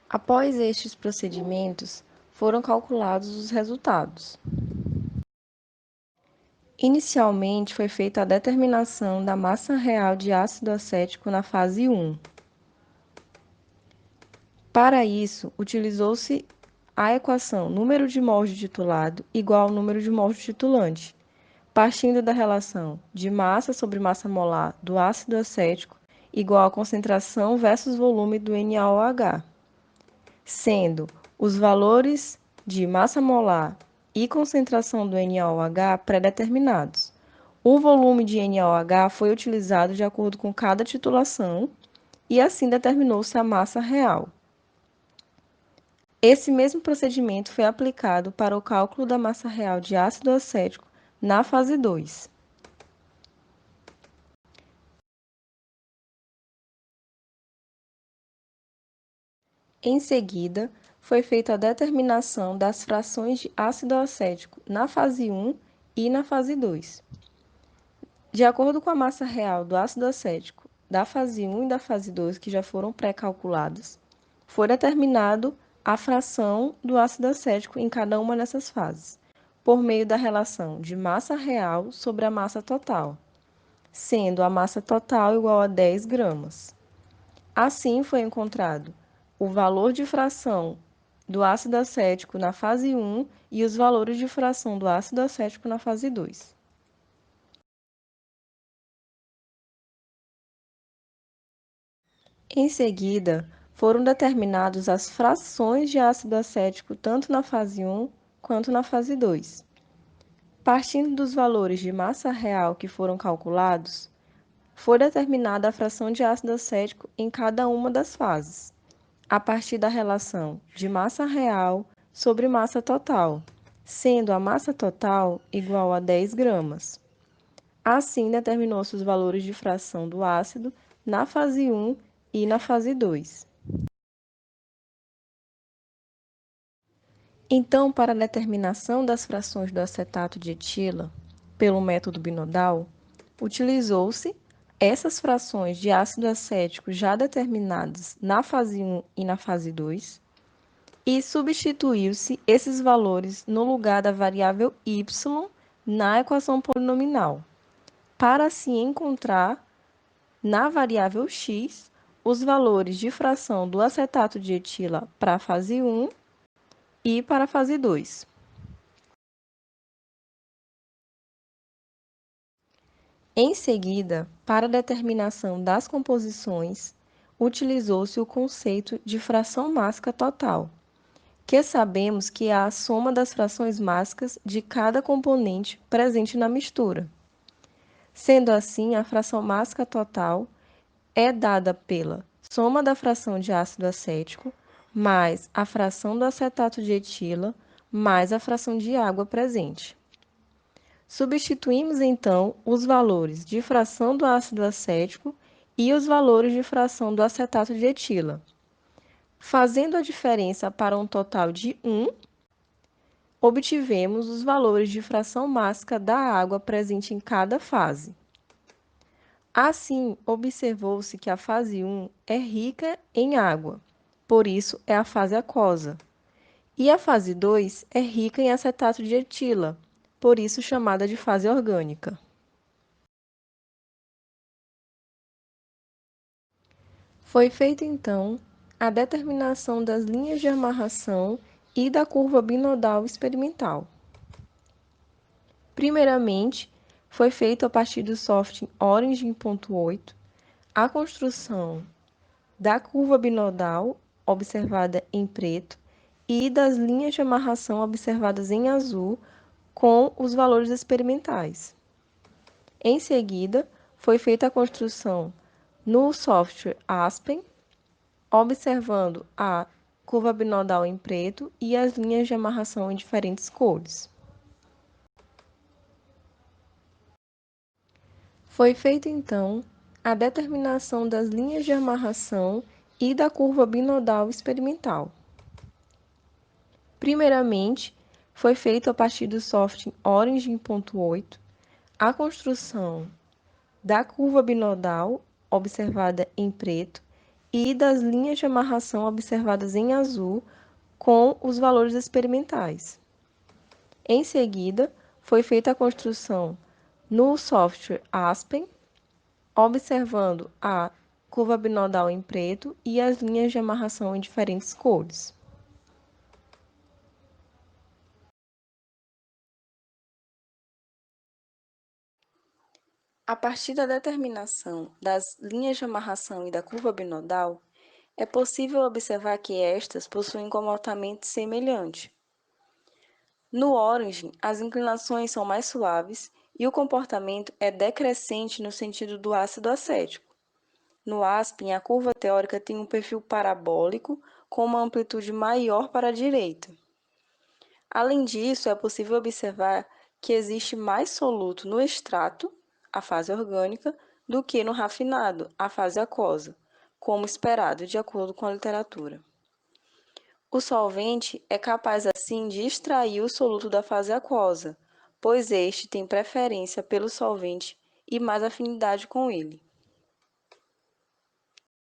Após estes procedimentos, foram calculados os resultados. Inicialmente, foi feita a determinação da massa real de ácido acético na fase 1. Para isso, utilizou-se a equação número de mols de titulado igual ao número de mols de titulante, partindo da relação de massa sobre massa molar do ácido acético igual à concentração versus volume do NaOH, sendo os valores de massa molar e concentração do NaOH pré-determinados. O volume de NaOH foi utilizado de acordo com cada titulação e assim determinou-se a massa real. Esse mesmo procedimento foi aplicado para o cálculo da massa real de ácido acético na fase 2. Em seguida, foi feita a determinação das frações de ácido acético na fase 1 e na fase 2. De acordo com a massa real do ácido acético da fase 1 e da fase 2, que já foram pré-calculadas, foi determinado a fração do ácido acético em cada uma dessas fases, por meio da relação de massa real sobre a massa total, sendo a massa total igual a 10 gramas. Assim, foi encontrado o valor de fração do ácido acético na fase 1 e os valores de fração do ácido acético na fase 2. Em seguida, foram determinadas as frações de ácido acético tanto na fase 1 quanto na fase 2. Partindo dos valores de massa real que foram calculados, foi determinada a fração de ácido acético em cada uma das fases, a partir da relação de massa real sobre massa total, sendo a massa total igual a 10 gramas. Assim, determinou-se os valores de fração do ácido na fase 1 e na fase 2. Então, para a determinação das frações do acetato de etila, pelo método binodal, utilizou-se essas frações de ácido acético já determinadas na fase 1 e na fase 2, e substituiu-se esses valores no lugar da variável y na equação polinomial, para assim encontrar na variável x os valores de fração do acetato de etila para a fase 1 e para a fase 2. Em seguida, para a determinação das composições, utilizou-se o conceito de fração mássica total, que sabemos que é a soma das frações mássicas de cada componente presente na mistura. Sendo assim, a fração mássica total é dada pela soma da fração de ácido acético mais a fração do acetato de etila mais a fração de água presente. Substituímos, então, os valores de fração do ácido acético e os valores de fração do acetato de etila. Fazendo a diferença para um total de 1, obtivemos os valores de fração mássica da água presente em cada fase. Assim, observou-se que a fase 1 é rica em água, por isso é a fase aquosa. E a fase 2 é rica em acetato de etila, por isso chamada de fase orgânica. Foi feita, então, a determinação das linhas de amarração e da curva binodal experimental. Primeiramente, foi feito a partir do software Orange 1.8 a construção da curva binodal observada em preto e das linhas de amarração observadas em azul com os valores experimentais. Em seguida, foi feita a construção no software Aspen, observando a curva binodal em preto e as linhas de amarração em diferentes cores. Foi feita, então, a determinação das linhas de amarração e da curva binodal experimental. Primeiramente, foi feito a partir do software Orange 1.8 a construção da curva binodal observada em preto e das linhas de amarração observadas em azul com os valores experimentais. Em seguida, foi feita a construção no software Aspen, observando a curva binodal em preto e as linhas de amarração em diferentes cores. A partir da determinação das linhas de amarração e da curva binodal, é possível observar que estas possuem comportamento semelhante. No Orange, as inclinações são mais suaves e o comportamento é decrescente no sentido do ácido acético. No Aspen, a curva teórica tem um perfil parabólico com uma amplitude maior para a direita. Além disso, é possível observar que existe mais soluto no extrato, a fase orgânica, do que no rafinado, a fase aquosa, como esperado, de acordo com a literatura. O solvente é capaz, assim, de extrair o soluto da fase aquosa, pois este tem preferência pelo solvente e mais afinidade com ele.